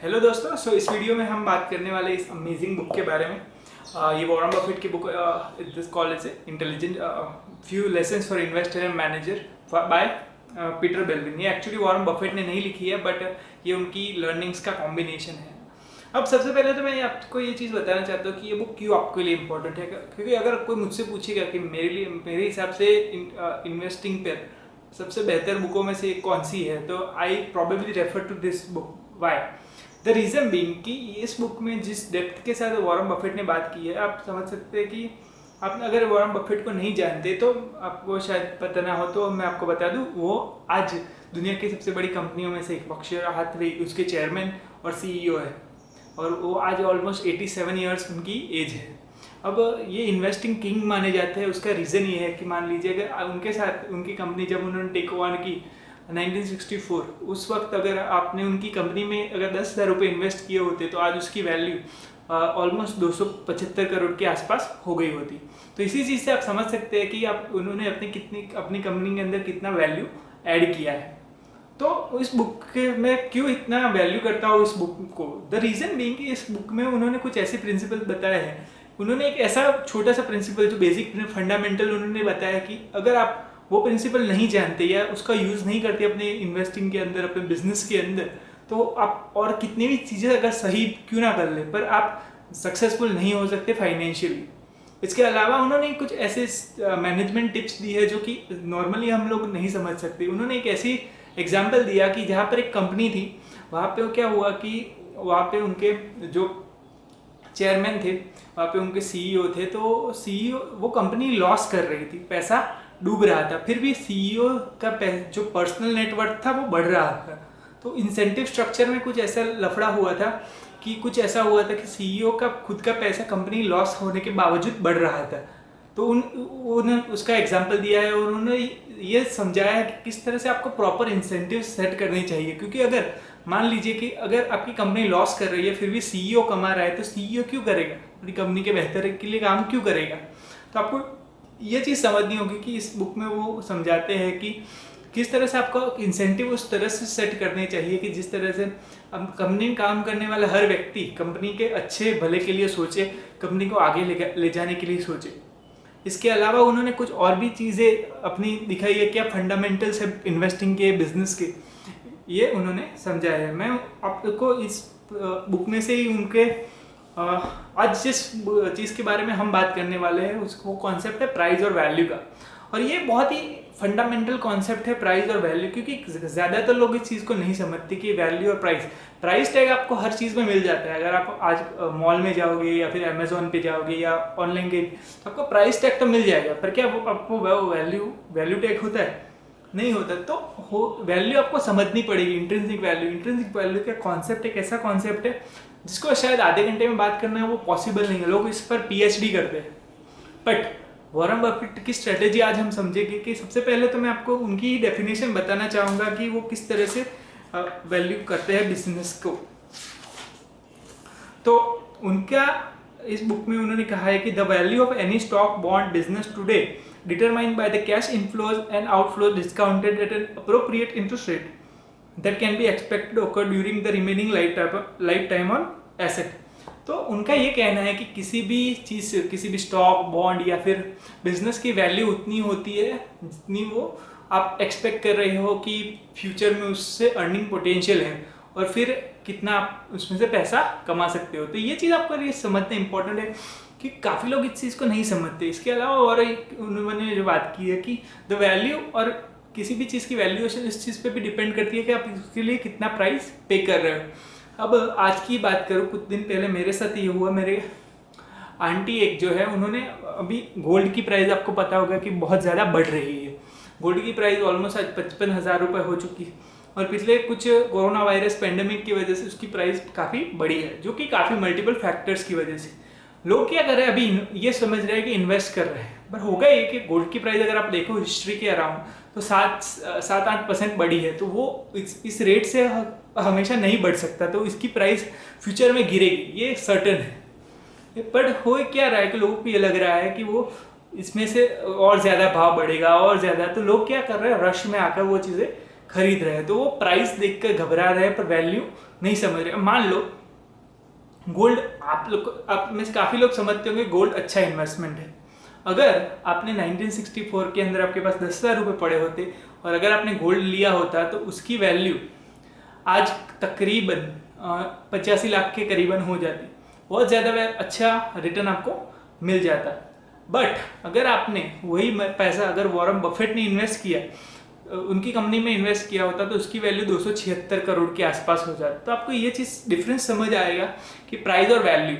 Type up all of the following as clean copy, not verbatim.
Hello दोस्तों, इस video में हम बात करने वाले इस अमेजिंग बुक के बारे में। ये वॉरेन बफेट की बुक दिस कॉलेज है intelligent few lessons for investor and manager by Peter Bevelin. ये एक्चुअली वॉरेन बफेट ने नहीं लिखी है, बट ये उनकी लर्निंग्स का कॉम्बिनेशन है। अब सबसे पहले तो मैं आपको ये चीज़ बताना चाहता हूँ कि ये बुक क्यों आपके लिए इम्पोर्टेंट है। क्योंकि अगर कोई मुझसे पूछेगा कि मेरे हिसाब से इन्वेस्टिंग पर सबसे बेहतर बुकों में से कौन सी है, तो I probably refer to this book. Why? The reason being कि इस बुक में जिस डेप्थ के साथ वॉरेन बफेट ने बात की है, आप समझ सकते हैं कि आप अगर वॉरेन बफेट को नहीं जानते तो आपको शायद पता ना हो, तो मैं आपको बता दूं, वो आज दुनिया की सबसे बड़ी कंपनियों में से एक बर्कशायर हाथवे उसके चेयरमैन और सीईओ है, और वो आज ऑलमोस्ट 87 ईयर्स उनकी एज है। अब ये इन्वेस्टिंग किंग माने जाते हैं। उसका रीज़न ये है कि मान लीजिए अगर उनके साथ उनकी कंपनी जब उन्होंने टेक ओवर की 1964, उस वक्त अगर आपने उनकी कंपनी में अगर 10,000 रुपये इन्वेस्ट किए होते तो आज उसकी वैल्यू ऑलमोस्ट 275 करोड़ के आसपास हो गई होती। तो इसी चीज़ से आप समझ सकते हैं कि आप उन्होंने अपनी कंपनी के अंदर कितना वैल्यू ऐड किया है। तो इस बुक में क्यों इतना वैल्यू करता हूँ इस बुक को? द रीज़न बीइंग कि इस बुक में उन्होंने कुछ ऐसे प्रिंसिपल बताए हैं। उन्होंने एक ऐसा छोटा सा प्रिंसिपल जो बेसिक फंडामेंटल उन्होंने बताया कि अगर आप वो प्रिंसिपल नहीं जानते या उसका यूज़ नहीं करते अपने इन्वेस्टिंग के अंदर, अपने बिजनेस के अंदर, तो आप और कितनी भी चीज़ें अगर सही क्यों ना कर ले, पर आप सक्सेसफुल नहीं हो सकते फाइनेंशियली। इसके अलावा उन्होंने कुछ ऐसे मैनेजमेंट टिप्स दी है जो कि नॉर्मली हम लोग नहीं समझ सकते। उन्होंने एक ऐसी एग्जाम्पल दिया कि जहाँ पर एक कंपनी थी, वहाँ पे क्या हुआ कि वहाँ पे उनके जो चेयरमैन थे, वहाँ पे उनके सीईओ थे, तो सीईओ वो कंपनी लॉस कर रही थी, पैसा डूब रहा था, फिर भी सीईओ का जो पर्सनल नेटवर्थ था वो बढ़ रहा था। तो इंसेंटिव स्ट्रक्चर में कुछ ऐसा लफड़ा हुआ था कि कुछ ऐसा हुआ था कि सीईओ का खुद का पैसा कंपनी लॉस होने के बावजूद बढ़ रहा था। तो उन्होंने उसका एग्जाम्पल दिया है और उन्होंने ये समझाया है कि किस तरह से आपको प्रॉपर इंसेंटिव सेट करने चाहिए। क्योंकि अगर मान लीजिए कि अगर आपकी कंपनी लॉस कर रही है फिर भी सीईओ कमा रहा है, तो सीईओ क्यों करेगा? अपनी कंपनी के बेहतर के लिए काम क्यों करेगा? तो आपको ये चीज़ समझनी होगी कि इस बुक में वो समझाते हैं कि किस तरह से आपको इंसेंटिव उस तरह से सेट करने चाहिए कि जिस तरह से कंपनी में काम करने वाला हर व्यक्ति कंपनी के अच्छे भले के लिए सोचे, कंपनी को आगे ले जाने के लिए सोचे। इसके अलावा उन्होंने कुछ और भी चीज़ें अपनी दिखाई है, क्या फंडामेंटल्स है इन्वेस्टिंग के, बिजनेस के, ये उन्होंने समझाया है। मैं आपको इस बुक में से ही उनके आज जिस चीज़ के बारे में हम बात करने वाले हैं उसको कॉन्सेप्ट है प्राइस और वैल्यू का। और ये बहुत ही फंडामेंटल कॉन्सेप्ट है प्राइस और वैल्यू, क्योंकि ज़्यादातर लोग इस चीज़ को नहीं समझते कि वैल्यू और प्राइस टैग आपको हर चीज़ में मिल जाता है। अगर आप आज मॉल में जाओगे या फिर अमेजोन पे जाओगे या ऑनलाइन के, तो आपको प्राइस टैग तो मिल जाएगा, पर क्या वो आपको वैल्यू टैग होता है? नहीं होता। तो वैल्यू आपको समझनी पड़ेगी। इंट्रिंसिक वैल्यू का कॉन्सेप्ट एक ऐसा कॉन्सेप्ट है जिसको शायद आधे घंटे में बात करना है वो पॉसिबल नहीं है। लोग इस पर पीएचडी करते हैं। बट वॉरेन बफेट की स्ट्रेटेजी आज हम समझेंगे कि सबसे पहले तो मैं आपको उनकी ही डेफिनेशन बताना चाहूँगा कि वो किस तरह से वैल्यू करते हैं बिजनेस को। तो उनका इस बुक में उन्होंने कहा है कि the value of any stock bond business today determined by the cash inflows and outflows discounted at an appropriate interest rate that can be expected occur during the remaining life time on asset. तो उनका ये कहना है कि किसी भी चीज़, किसी भी स्टॉक, बॉन्ड या फिर बिजनेस की वैल्यू उतनी होती है जितनी वो आप एक्सपेक्ट कर रहे हो कि फ्यूचर में उससे अर्निंग पोटेंशियल है, और फिर कितना आप उसमें से पैसा कमा सकते हो। तो ये चीज़ आपको ये समझना इंपॉर्टेंट है कि काफ़ी लोग इस चीज़ को नहीं समझते। इसके अलावा और एक उन्होंने जो बात की है कि द वैल्यू और किसी भी चीज़ की वैल्यूएशन इस चीज़ पे भी डिपेंड करती है कि आप इसके लिए कितना प्राइस पे कर रहे हो। अब आज की बात करूँ, कुछ दिन पहले मेरे साथ ये हुआ। मेरे आंटी एक जो है, उन्होंने अभी गोल्ड की प्राइस आपको पता होगा कि बहुत ज़्यादा बढ़ रही है। गोल्ड की प्राइस ऑलमोस्ट आज 55,000 रुपये हो चुकी है, और पिछले कुछ कोरोना वायरस पेंडेमिक की वजह से उसकी प्राइस काफ़ी बढ़ी है, जो कि काफ़ी मल्टीपल फैक्टर्स की वजह से। लोग क्या कर रहे हैं, अभी ये समझ रहे हैं कि इन्वेस्ट कर रहे हैं, पर होगा ये कि गोल्ड की प्राइस अगर आप देखो हिस्ट्री के अराउंड तो 7-8% बढ़ी है। तो वो इस रेट से हमेशा नहीं बढ़ सकता, तो इसकी प्राइस फ्यूचर में गिरेगी, ये सर्टन है। पर हो क्या रहा है कि लोगों को ये लग रहा है कि वो इसमें से और ज़्यादा भाव बढ़ेगा और ज़्यादा, तो लोग क्या कर रहे हैं, रश में आकर वो चीज़ें खरीद रहे हैं। तो वो प्राइस देखकर घबरा रहे हैं पर वैल्यू नहीं समझ रहे। मान लो गोल्ड, आप में से काफ़ी लोग समझते होंगे गोल्ड अच्छा इन्वेस्टमेंट है। अगर आपने 1964 के अंदर आपके पास 10,000 रुपये पड़े होते और अगर आपने गोल्ड लिया होता तो उसकी वैल्यू आज तकरीबन 85 लाख के करीबन हो जाती। बहुत ज़्यादा अच्छा रिटर्न आपको मिल जाता। बट अगर आपने वही पैसा अगर वॉरेन बफेट ने इन्वेस्ट किया, उनकी कंपनी में इन्वेस्ट किया होता तो उसकी वैल्यू 276 करोड़ के आसपास हो जाती। तो आपको ये चीज़ डिफरेंस समझ आएगा कि प्राइस और वैल्यू।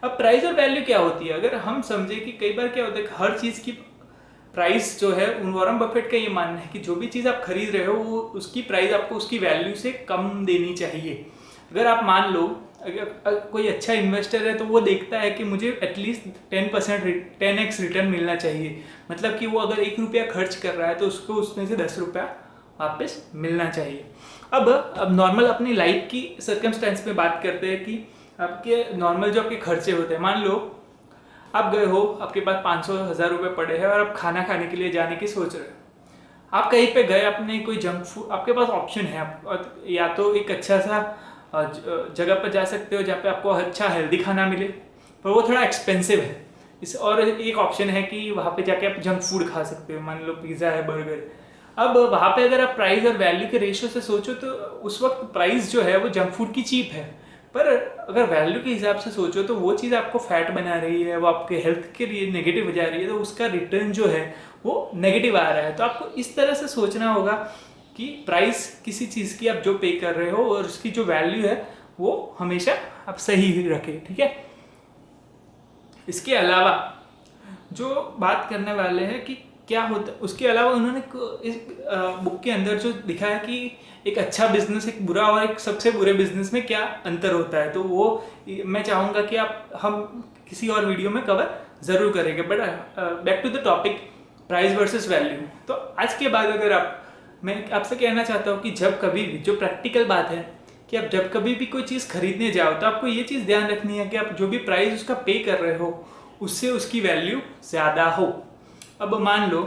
अब प्राइस और वैल्यू क्या होती है, अगर हम समझे कि कई बार क्या होता है हर चीज़ की प्राइस जो है, वॉरेन बफेट का ये मानना है कि जो भी चीज़ आप खरीद रहे हो वो उसकी प्राइस आपको उसकी वैल्यू से कम देनी चाहिए। अगर आप मान लो अगर कोई अच्छा इन्वेस्टर है तो वो देखता है कि मुझे एटलीस्ट 10x रिटर्न मिलना चाहिए। मतलब कि वो अगर 1 रुपया खर्च कर रहा है तो उसको उसमें से 10 रुपया वापस मिलना चाहिए। अब नॉर्मल अपनी लाइफ की सर्कमस्टेंस में बात करते हैं कि आपके नॉर्मल जो आपके खर्चे होते हैं। मान लो आप गए हो, आपके पास 500-1000 रुपये पड़े हैं और आप खाना खाने के लिए जाने की सोच रहे हो। आप कहीं पे गए, अपने कोई जंक फूड, आपके पास ऑप्शन है, आप या तो एक अच्छा सा जगह पर जा सकते हो जहाँ पे आपको अच्छा हेल्दी खाना मिले, पर वो थोड़ा एक्सपेंसिव है। और एक ऑप्शन है कि वहाँ पे जाके आप जंक फूड खा सकते हो, मान लो पिज़्ज़ा है, बर्गर। अब वहाँ पे अगर आप प्राइस और वैल्यू के रेशियो से सोचो तो उस वक्त प्राइस जो है वो जंक फूड की चीप है, पर अगर वैल्यू के हिसाब से सोचो तो वो चीज़ आपको फैट बना रही है, वो आपके हेल्थ के लिए नेगेटिव हो जा रही है, तो उसका रिटर्न जो है वो नेगेटिव आ रहा है। तो आपको इस तरह से सोचना होगा कि प्राइस किसी चीज़ की आप जो पे कर रहे हो और उसकी जो वैल्यू है वो हमेशा आप सही रखें, ठीक है। इसके अलावा जो बात करने वाले हैं कि क्या होता है, उसके अलावा उन्होंने इस बुक के अंदर जो दिखा है कि एक अच्छा बिजनेस, एक बुरा और एक सबसे बुरे बिजनेस में क्या अंतर होता है, तो वो मैं चाहूँगा कि हम किसी और वीडियो में कवर ज़रूर करेंगे। But back to the topic, price versus value. तो आज के बाद अगर मैं आपसे कहना चाहता हूँ कि जब कभी भी, जो प्रैक्टिकल बात है कि आप जब कभी भी कोई चीज़ खरीदने जाओ तो आपको ये चीज़ ध्यान रखनी है कि आप जो भी प्राइस उसका पे कर रहे हो उससे उसकी वैल्यू ज़्यादा हो। अब मान लो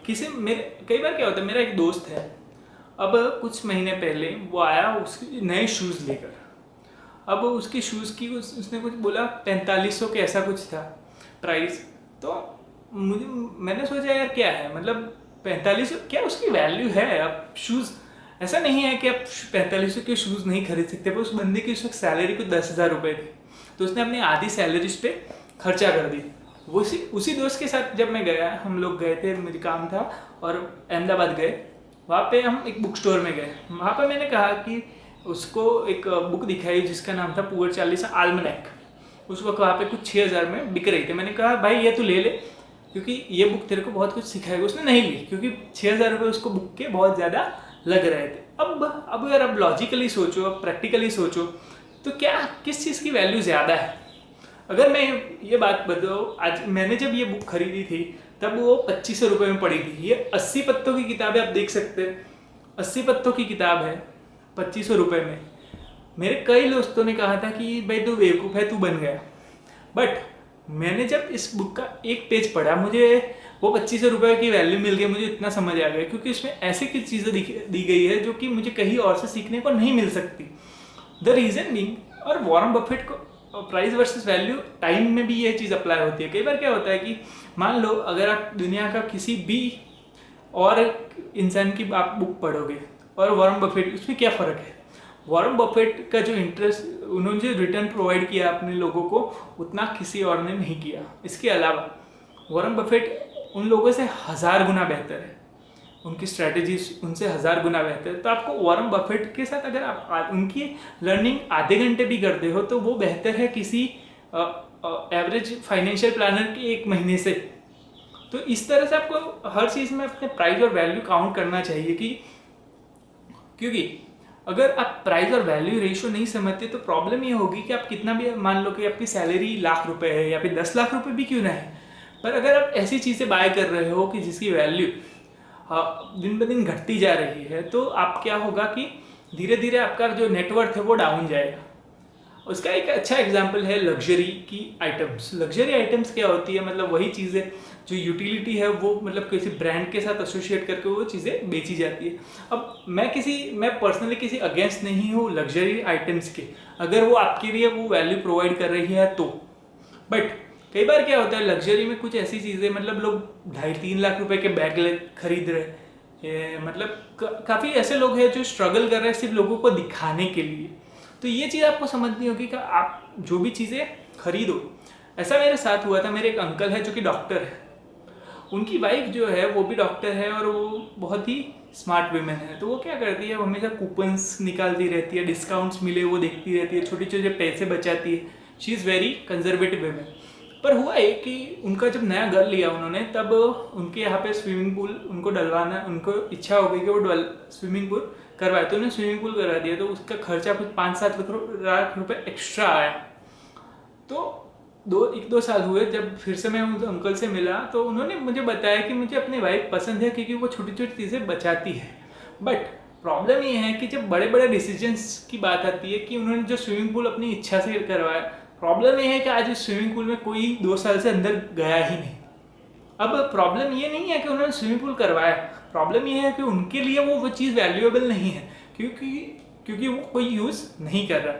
कई बार क्या होता है, मेरा एक दोस्त है, अब कुछ महीने पहले वो आया उसके नए शूज़ लेकर। अब उसके शूज़ की उसने कुछ बोला 4500 के ऐसा कुछ था प्राइस। तो मैंने सोचा यार क्या है, मतलब 4500 क्या उसकी वैल्यू है। अब शूज़ ऐसा नहीं है कि आप 4500 के शूज़ नहीं खरीद सकते, पर उस बंदे की उस वक्त सैलरी कुछ 10,000 रुपये थी, तो उसने अपनी आधी सैलरी उस पर खर्चा कर दी। वो उसी दोस्त के साथ जब मैं गया, हम लोग गए थे, मुझे काम था और अहमदाबाद गए। वहाँ पे हम एक बुक स्टोर में गए। वहाँ पे मैंने कहा कि उसको एक बुक दिखाई जिसका नाम था पुअर चार्लीस आल्मनैक। उस वक्त वहाँ पे कुछ 6,000 में बिक रही थी। मैंने कहा भाई ये तू ले ले क्योंकि ये बुक तेरे को बहुत कुछ सिखाएगा। उसने नहीं ली क्योंकि 6,000 रुपये उसको बुक के बहुत ज़्यादा लग रहे थे। अब अगर आप लॉजिकली सोचो, अब प्रैक्टिकली सोचो तो क्या किस चीज़ की वैल्यू ज़्यादा है। अगर मैं ये बात बताऊँ, आज मैंने जब ये बुक खरीदी थी तब वो 2500 रुपये में पड़ी थी। ये 80 पत्तों की किताब है, आप देख सकते हैं 80 पत्तों की किताब है 2500 रुपये में। मेरे कई दोस्तों ने कहा था कि भाई तू बेवकूफ़ है, तू बन गया। बट मैंने जब इस बुक का एक पेज पढ़ा, मुझे वो 2500 रुपये की वैल्यू मिल गई। मुझे इतना समझ आ गया क्योंकि उसमें ऐसी कुछ चीज़ें दी गई है जो कि मुझे कहीं और से सीखने को नहीं मिल सकती। द रीज़न बीइंग, और वॉरेन बफेट को प्राइस वर्सेस वैल्यू टाइम में भी ये चीज़ अप्लाई होती है। कई बार क्या होता है कि मान लो अगर आप दुनिया का किसी भी और इंसान की आप बुक पढ़ोगे और वॉरेन बफेट, उसमें क्या फ़र्क है। वॉरेन बफेट का जो इंटरेस्ट, उन्होंने जो रिटर्न प्रोवाइड किया अपने लोगों को, उतना किसी और ने नहीं किया। इसके अलावा वॉरेन बफेट उन लोगों से 1000 गुना बेहतर है, उनकी स्ट्रैटेजी उनसे 1000 गुना बेहतर है। तो आपको वॉरेन बफेट के साथ अगर आप उनकी लर्निंग आधे घंटे भी करते हो तो वो बेहतर है किसी एवरेज फाइनेंशियल प्लानर के 1 महीने से। तो इस तरह से आपको हर चीज़ में अपने प्राइस और वैल्यू काउंट करना चाहिए क्योंकि अगर आप प्राइस और वैल्यू रेशियो नहीं समझते तो प्रॉब्लम ये होगी कि आप कितना भी, मान लो कि आपकी सैलरी लाख रुपए है या फिर 10 लाख रुपए भी क्यों ना है, पर अगर आप ऐसी चीज़ें बाय कर रहे हो कि जिसकी वैल्यू दिन ब दिन घटती जा रही है, तो आप क्या होगा कि धीरे धीरे आपका जो नेटवर्थ है वो डाउन जाएगा। उसका एक अच्छा एग्जाम्पल है लग्जरी की आइटम्स। लग्जरी आइटम्स क्या होती है, मतलब वही चीज़ें जो यूटिलिटी है वो मतलब किसी ब्रांड के साथ एसोसिएट करके वो चीज़ें बेची जाती है। अब मैं पर्सनली किसी अगेंस्ट नहीं हूँ लग्जरी आइटम्स के, अगर वो आपके लिए वो वैल्यू प्रोवाइड कर रही है तो। बट कई बार क्या होता है लग्जरी में कुछ ऐसी चीज़ें, मतलब लोग 2.5-3 लाख रुपए के बैग खरीद रहे हैं, मतलब काफ़ी ऐसे लोग हैं जो स्ट्रगल कर रहे हैं सिर्फ लोगों को दिखाने के लिए। तो ये चीज़ आपको समझनी होगी कि आप जो भी चीज़ें खरीदो। ऐसा मेरे साथ हुआ था, मेरे एक अंकल है जो कि डॉक्टर है, उनकी वाइफ जो है वो भी डॉक्टर है और वो बहुत ही स्मार्ट वुमेन है। तो वो क्या करती है, वो हमेशा कूपन्स निकालती रहती है, डिस्काउंट्स मिले वो देखती रहती है, छोटे छोटे पैसे बचाती है। She is very conservative women. पर हुआ है कि उनका जब नया घर लिया उन्होंने, तब उनके यहाँ पे स्विमिंग पूल उनको डलवाना, उनको इच्छा हो गई कि वो स्विमिंग पूल करवाए, तो उन्होंने स्विमिंग पूल करवा दिया। तो उसका खर्चा कुछ 5-7 लाख रुपए एक्स्ट्रा आया। तो 1-2 साल हुए जब फिर से मैं उस अंकल से मिला, तो उन्होंने मुझे बताया कि मुझे अपनी वाइफ पसंद है क्योंकि वो छोटी छोटी चीज़ें बचाती है। बट प्रॉब्लम ये है कि जब बड़े बड़े डिसीजंस की बात आती है कि उन्होंने जो स्विमिंग पूल अपनी इच्छा से करवाया, प्रॉब्लम ये है कि आज इस स्विमिंग पूल में कोई 2 साल से अंदर गया ही नहीं। अब प्रॉब्लम ये नहीं है कि उन्होंने स्विमिंग पूल करवाया, प्रॉब्लम ये है कि उनके लिए वो चीज़ वैल्यूएबल नहीं है क्योंकि वो कोई यूज़ नहीं कर रहा।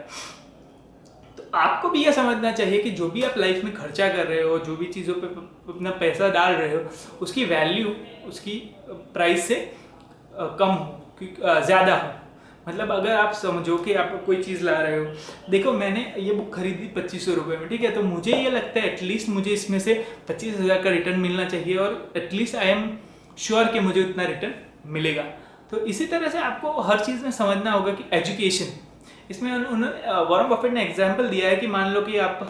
तो आपको भी यह समझना चाहिए कि जो भी आप लाइफ में खर्चा कर रहे हो, जो भी चीज़ों पे अपना पैसा डाल रहे हो, उसकी वैल्यू उसकी प्राइस से कम हो, ज़्यादा हो। मतलब अगर आप समझो कि आप कोई चीज़ ला रहे हो, देखो मैंने ये बुक खरीदी 2500 रुपये में, ठीक है, तो मुझे ये लगता है एटलीस्ट मुझे इसमें से 25,000 का रिटर्न मिलना चाहिए और एटलीस्ट आई एम श्योर कि मुझे उतना रिटर्न मिलेगा। तो इसी तरह से आपको हर चीज़ में समझना होगा कि एजुकेशन, इसमें उन्होंने वॉरेन बफेट ने एग्जाम्पल दिया है कि मान लो कि आप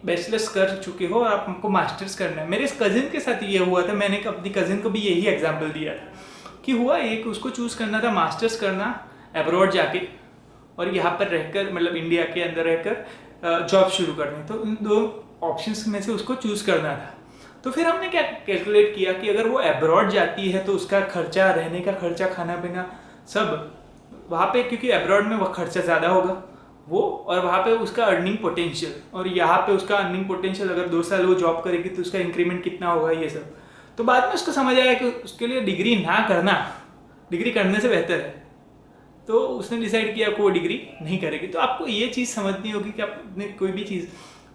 बैचलर्स कर चुके हो और आपको मास्टर्स करना है। मेरे इस कज़िन के साथ ये हुआ था, मैंने अपनी कज़िन को भी यही एग्जाम्पल दिया था कि हुआ एक उसको चूज़ करना था मास्टर्स करना अब्रॉड जाके और यहाँ पर रहकर, मतलब इंडिया के अंदर रहकर जॉब शुरू करनी। तो इन 2 ऑप्शंस में से उसको चूज़ करना था। तो फिर हमने क्या कैलकुलेट किया कि अगर वो अब्रॉड जाती है तो उसका खर्चा, रहने का खर्चा, खाना पीना सब वहाँ पे, क्योंकि अब्रॉड में वह खर्चा ज़्यादा होगा वो, और वहाँ पे उसका अर्निंग पोटेंशियल, और यहाँ पे उसका अर्निंग पोटेंशियल अगर 2 साल वो जॉब करेगी तो उसका इंक्रीमेंट कितना होगा, ये सब। तो बाद में उसको समझ आया कि उसके लिए डिग्री ना करना, डिग्री करने से बेहतर है। तो उसने डिसाइड किया कि वो डिग्री नहीं करेगी। तो आपको ये चीज़ समझनी होगी कि आपने कोई भी चीज़,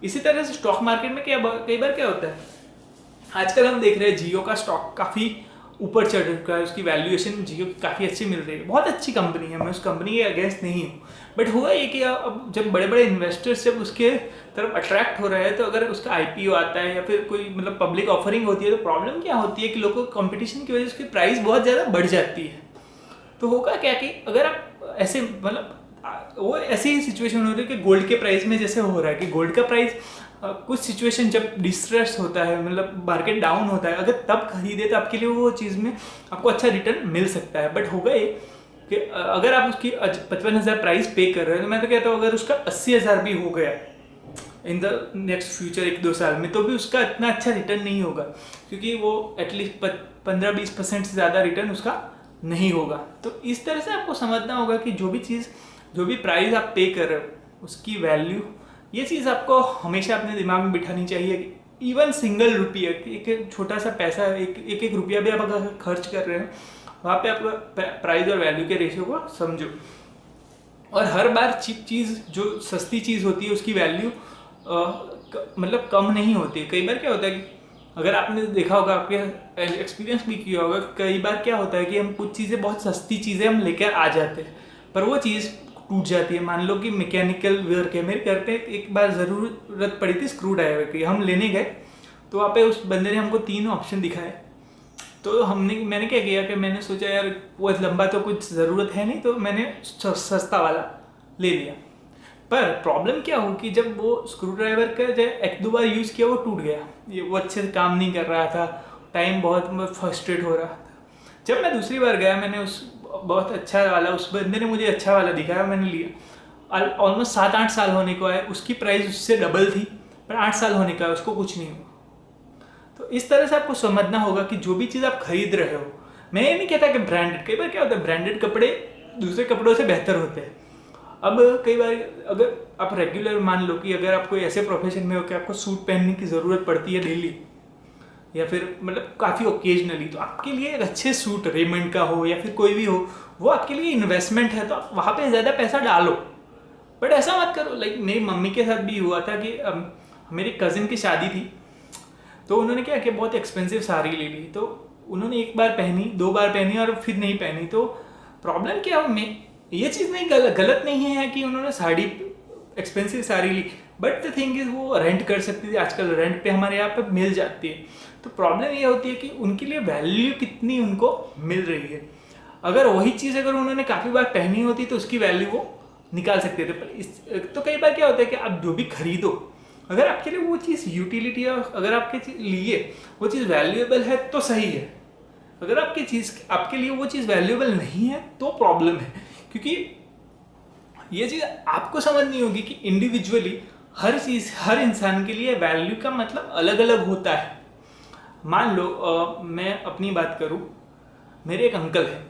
इसी तरह से स्टॉक मार्केट में कई बार क्या होता है, आजकल हम देख रहे हैं जियो का स्टॉक काफ़ी ऊपर चढ़ चुका है, उसकी वैल्यूएशन जियो की काफ़ी अच्छी मिल रही है, बहुत अच्छी कंपनी है, मैं उस कंपनी के अगेंस्ट नहीं हूँ। बट हुआ ये कि अब जब बड़े बड़े इन्वेस्टर्स जब उसके तरफ अट्रैक्ट हो रहे हैं, तो अगर उसका IPO आता है या फिर कोई मतलब पब्लिक ऑफरिंग होती है, तो प्रॉब्लम क्या होती है कि लोगों को कंपटीशन की वजह से उसकी प्राइस बहुत ज़्यादा बढ़ जाती है। तो होगा क्या कि अगर आप ऐसे, मतलब वो ऐसी ही सिचुएशन हो रही है कि गोल्ड के प्राइस में जैसे हो रहा है कि गोल्ड का प्राइस कुछ सिचुएशन जब डिस्ट्रेस होता है, मतलब मार्केट डाउन होता है, अगर तब खरीदे तो आपके लिए वो चीज़ में आपको अच्छा रिटर्न मिल सकता है। बट होगा ये कि अगर आप उसकी 55,000 प्राइस पे कर रहे हो, तो मैं तो कहता हूँ अगर उसका 80,000 भी हो गया इन द नेक्स्ट फ्यूचर 1-2 साल में, तो भी उसका इतना अच्छा रिटर्न नहीं होगा, क्योंकि वो एटलीस्ट 15-20% से ज़्यादा रिटर्न उसका नहीं होगा। तो इस तरह से आपको समझना होगा कि जो भी चीज़, जो भी प्राइस आप पे कर रहे हो उसकी वैल्यू, ये चीज़ आपको हमेशा अपने दिमाग में बिठानी चाहिए। इवन सिंगल रुपया, एक छोटा सा पैसा, एक रुपया भी आप अगर खर्च कर रहे हो, वहाँ पे आप प्राइस और वैल्यू के रेशियो को समझो। और हर बार चीप चीज़, जो सस्ती चीज़ होती है, उसकी वैल्यू मतलब कम नहीं होती। कई बार क्या होता है कि अगर आपने देखा होगा, आपके एक्सपीरियंस भी किया होगा, कई बार क्या होता है कि हम कुछ चीज़ें, बहुत सस्ती चीज़ें हम लेकर आ जाते हैं, पर वो चीज़ टूट जाती है। मान लो कि मैकेनिकल वर्क है, मेरे घर पे एक बार ज़रूरत पड़ी थी स्क्रू ड्राइवर की, हम लेने गए तो वहाँ पे उस बंदे ने हमको 3 ऑप्शन दिखाए। तो मैंने क्या किया कि मैंने सोचा यार वो लंबा तो कुछ ज़रूरत है नहीं, तो मैंने सस्ता वाला ले लिया। पर प्रॉब्लम क्या हो कि जब वो स्क्रू ड्राइवर का जब 1-2 बार यूज़ किया वो टूट गया, ये वो अच्छे से काम नहीं कर रहा था, टाइम बहुत फ्रस्ट्रेट हो रहा था। जब मैं दूसरी बार गया, मैंने उस बहुत अच्छा वाला, उस बंदे ने मुझे अच्छा वाला दिखाया, मैंने लिया। ऑलमोस्ट 7-8 साल होने को आए, उसकी प्राइस उससे डबल थी, पर 8 साल होने का उसको कुछ नहीं हुआ। तो इस तरह से आपको समझना होगा कि जो भी चीज़ आप खरीद रहे हो, मैं ये नहीं कहता कि ब्रांडेड, कई बार क्या होता है ब्रांडेड कपड़े दूसरे कपड़ों से बेहतर होते हैं, अब कई बार अगर आप रेगुलर मान लो कि अगर आप कोई ऐसे प्रोफेशन में हो कि आपको सूट पहनने की ज़रूरत पड़ती है डेली, या फिर मतलब काफ़ी ओकेजनली, तो आपके लिए एक अच्छे सूट रेमंड का हो या फिर कोई भी हो, वो आपके लिए इन्वेस्टमेंट है, तो आप वहाँ पे ज़्यादा पैसा डालो। बट ऐसा मत करो। लाइक मेरी मम्मी के साथ भी हुआ था कि मेरी कज़िन की शादी थी, तो उन्होंने क्या कि बहुत एक्सपेंसिव साड़ी ले ली। तो उन्होंने एक बार पहनी, 2 बार पहनी और फिर नहीं पहनी। तो प्रॉब्लम क्या है, ये चीज़ नहीं गलत नहीं है कि उन्होंने साड़ी एक्सपेंसिव साड़ी ली, बट द थिंग इज़ वो रेंट कर सकती थी। आजकल रेंट पे हमारे यहाँ पे मिल जाती है। तो प्रॉब्लम ये होती है कि उनके लिए वैल्यू कितनी उनको मिल रही है। अगर वही चीज़ अगर उन्होंने काफ़ी बार पहनी होती तो उसकी वैल्यू वो निकाल सकते थे। पर तो कई बार क्या होता है कि आप जो भी खरीदो, अगर आपके लिए वो चीज़ यूटिलिटी है, अगर आपके लिए वो चीज़ वैल्यूएबल है तो सही है। अगर आपके लिए वो चीज़ वैल्यूएबल नहीं है तो प्रॉब्लम है। क्योंकि ये चीज़ आपको समझनी होगी कि इंडिविजुअली हर इंसान के लिए वैल्यू का मतलब अलग अलग होता है। मान लो मैं अपनी बात करूं, मेरे एक अंकल हैं।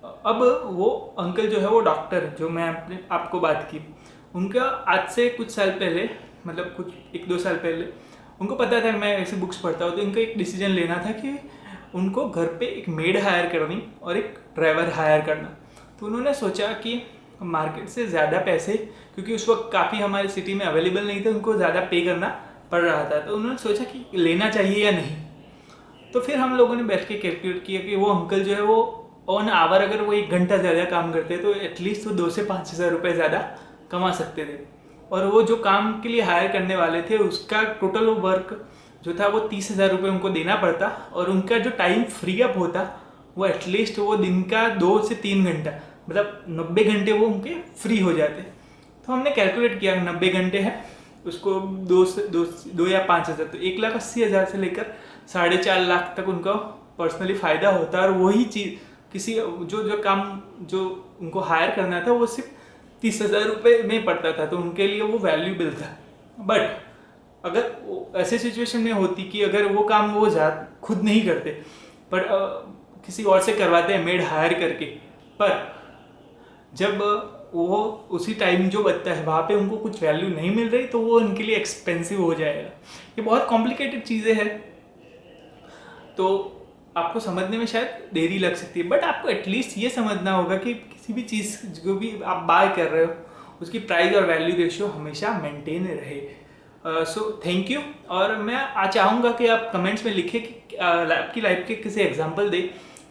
अब वो अंकल जो है वो डॉक्टर है, जो मैं आपको बात की, उनका आज से कुछ साल पहले, मतलब कुछ 1-2 साल पहले, उनको पता था कि मैं ऐसे बुक्स पढ़ता हूँ, तो उनको एक डिसीजन लेना था कि उनको घर पे एक मेड हायर करनी और एक ड्राइवर हायर करना। तो उन्होंने सोचा कि मार्केट से ज़्यादा पैसे, क्योंकि उस वक्त काफ़ी हमारे सिटी में अवेलेबल नहीं थे, उनको ज़्यादा पे करना पड़ रहा था। तो उन्होंने सोचा कि लेना चाहिए या नहीं। तो फिर हम लोगों ने बैठ के कैलकुलेट किया कि वो अंकल जो है वो ऑन आवर अगर वो 1 घंटा ज़्यादा काम करते तो एटलीस्ट वो 2 से 5 हज़ार रुपये ज़्यादा कमा सकते थे। और वो जो काम के लिए हायर करने वाले थे उसका टोटल वर्क जो था वो 30 हज़ार रुपये उनको देना पड़ता, और उनका जो टाइम फ्री अप होता वो एटलीस्ट वो दिन का 2 से 3 घंटा, मतलब 90 घंटे वो उनके फ्री हो जाते। तो हमने कैलकुलेट किया 90 घंटे हैं, उसको 2 या 5 हज़ार, तो 1,80,000 से लेकर 4.5 लाख तक उनका पर्सनली फ़ायदा होता है। और वही चीज़ किसी जो काम जो उनको हायर करना था वो सिर्फ 30 हज़ार रुपये में पड़ता था, तो उनके लिए वो वैल्यूबल था। बट अगर ऐसे सिचुएशन में होती कि अगर वो काम वो खुद नहीं करते पर किसी और से करवाते हैं मेड हायर करके, पर जब वो उसी टाइम जो बचता है वहाँ पे उनको कुछ वैल्यू नहीं मिल रही, तो वो उनके लिए एक्सपेंसिव हो जाएगा। ये बहुत कॉम्प्लिकेटेड चीज़ें हैं, तो आपको समझने में शायद देरी लग सकती है, बट आपको एटलीस्ट ये समझना होगा कि किसी भी चीज़ जो भी आप बाय कर रहे हो उसकी प्राइस और वैल्यू रेशियो हमेशा मेंटेन रहे। So thank you. और मैं चाहूँगा कि आप कमेंट्स में लिखें कि आपकी लाइफ के किसी एग्जांपल दे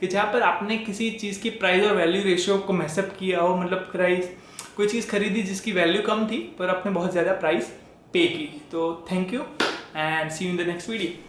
कि जहाँ पर आपने किसी चीज़ की प्राइस और वैल्यू रेशियो को मैसअप किया हो, मतलब प्राइस कोई चीज़ खरीदी जिसकी वैल्यू कम थी पर आपने बहुत ज़्यादा प्राइस पे की। तो thank you and see you in the next video.